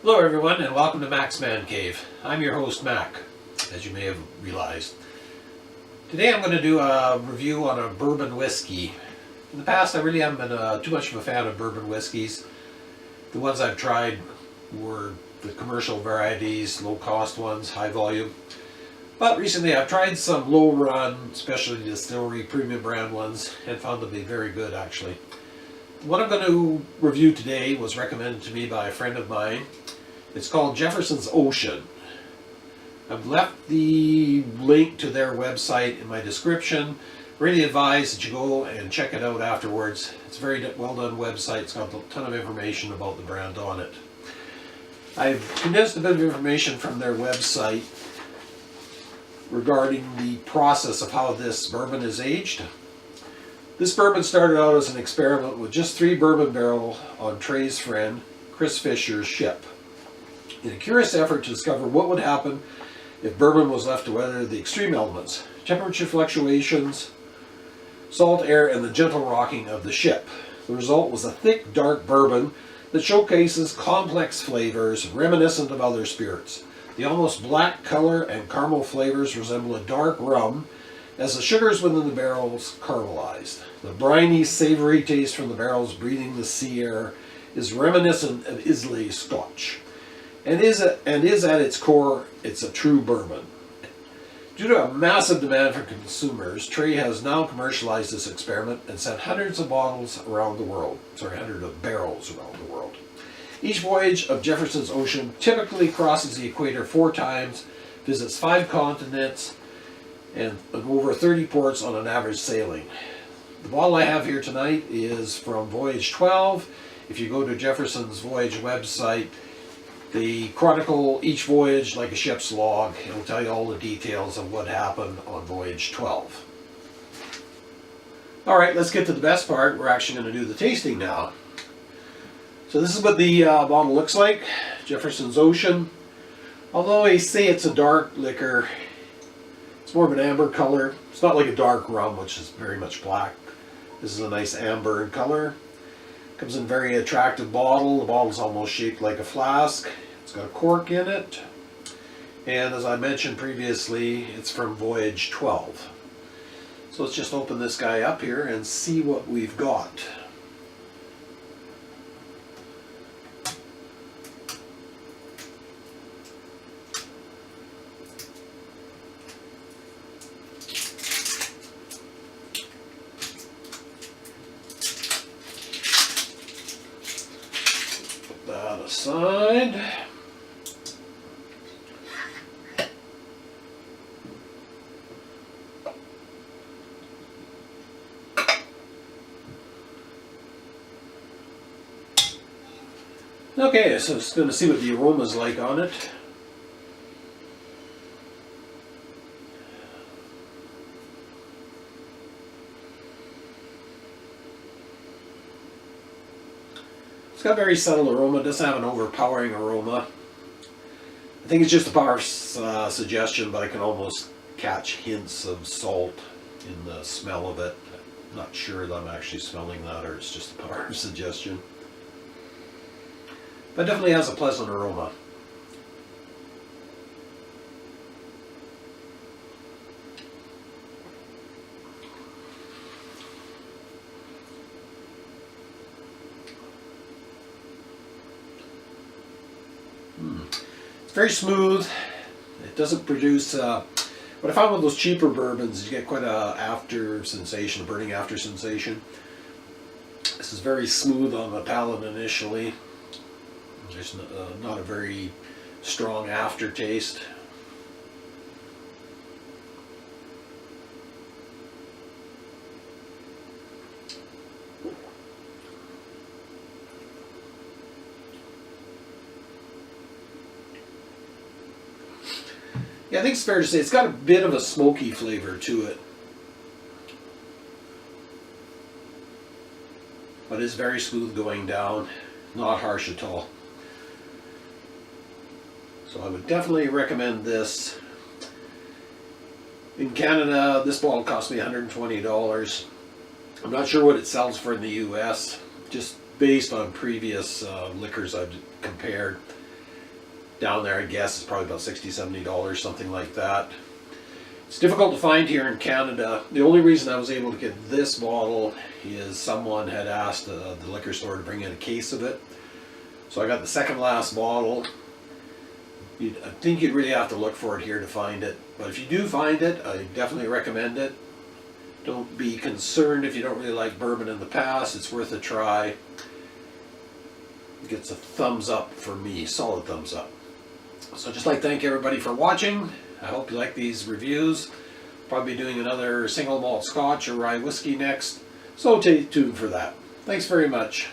Hello everyone and welcome to Mac's Man Cave. I'm your host Mac, as you may have realized. Today I'm going to do a review on a bourbon whiskey. In the past I really haven't been too much of a fan of bourbon whiskeys. The ones I've tried were the commercial varieties, low cost ones, high volume. But recently I've tried some low run, specialty distillery, premium brand ones and found them to be very good actually. What I'm going to review today was recommended to me by a friend of mine. It's called Jefferson's Ocean. I've left the link to their website in my description. Really advise that you go and check it out afterwards. It's a very well done website. It's got a ton of information about the brand on it. I've condensed a bit of information from their website regarding the process of how this bourbon is aged. This bourbon started out as an experiment with just 3 bourbon barrels on Trey's friend, Chris Fisher's ship, in a curious effort to discover what would happen if bourbon was left to weather the extreme elements, temperature fluctuations, salt air, and the gentle rocking of the ship. The result was a thick, dark bourbon that showcases complex flavors reminiscent of other spirits. The almost black color and caramel flavors resemble a dark rum, as the sugars within the barrels caramelized. The briny, savory taste from the barrels breathing the sea air is reminiscent of Islay Scotch, and is at its core, it's a true bourbon. Due to a massive demand from consumers, Trey has now commercialized this experiment and sent hundreds of bottles around the world. Hundreds of barrels around the world. Each voyage of Jefferson's Ocean typically crosses the equator 4 times, visits 5 continents, and over 30 ports on an average sailing. The bottle I have here tonight is from Voyage 12. If you go to Jefferson's Voyage website, they chronicle each voyage like a ship's log. It'll tell you all the details of what happened on Voyage 12. Alright, let's get to the best part. We're actually going to do the tasting now. So this is what the bottle looks like. Jefferson's Ocean. Although they say it's a dark liquor, it's more of an amber color. It's not like a dark rum, which is very much black. This is a nice amber in color. Comes in a very attractive bottle. The bottle's almost shaped like a flask. It's got a cork in it. And as I mentioned previously, it's from Voyage 12. So let's just open this guy up here and see what we've got. That aside. Okay, so it's going to see what the aroma's like on it. It's got a very subtle aroma. It doesn't have an overpowering aroma. I think it's just a power suggestion, but I can almost catch hints of salt in the smell of it. I'm not sure that I'm actually smelling that or it's just a power suggestion. But it definitely has a pleasant aroma. It's very smooth. It doesn't produce, what I found with those cheaper bourbons, you get quite a after sensation, a burning after sensation. This is very smooth on the palate initially. There's not a very strong aftertaste. Yeah, I think it's fair to say it's got a bit of a smoky flavor to it. But it's very smooth going down, not harsh at all. So I would definitely recommend this. In Canada, this bottle cost me $120. I'm not sure what it sells for in the US, just based on previous liquors I've compared. down there, I guess. It's probably about $60-70, something like that. It's difficult to find here in Canada. The only reason I was able to get this bottle is someone had asked the liquor store to bring in a case of it. So I got the second last bottle. I think you'd really have to look for it here to find it. But if you do find it, I definitely recommend it. Don't be concerned if you don't really like bourbon in the past. It's worth a try. It gets a thumbs up for me, solid thumbs up. So I'd just like to thank everybody for watching. I hope you like these reviews. Probably doing another single malt scotch or rye whiskey next. So stay tuned for that. Thanks very much.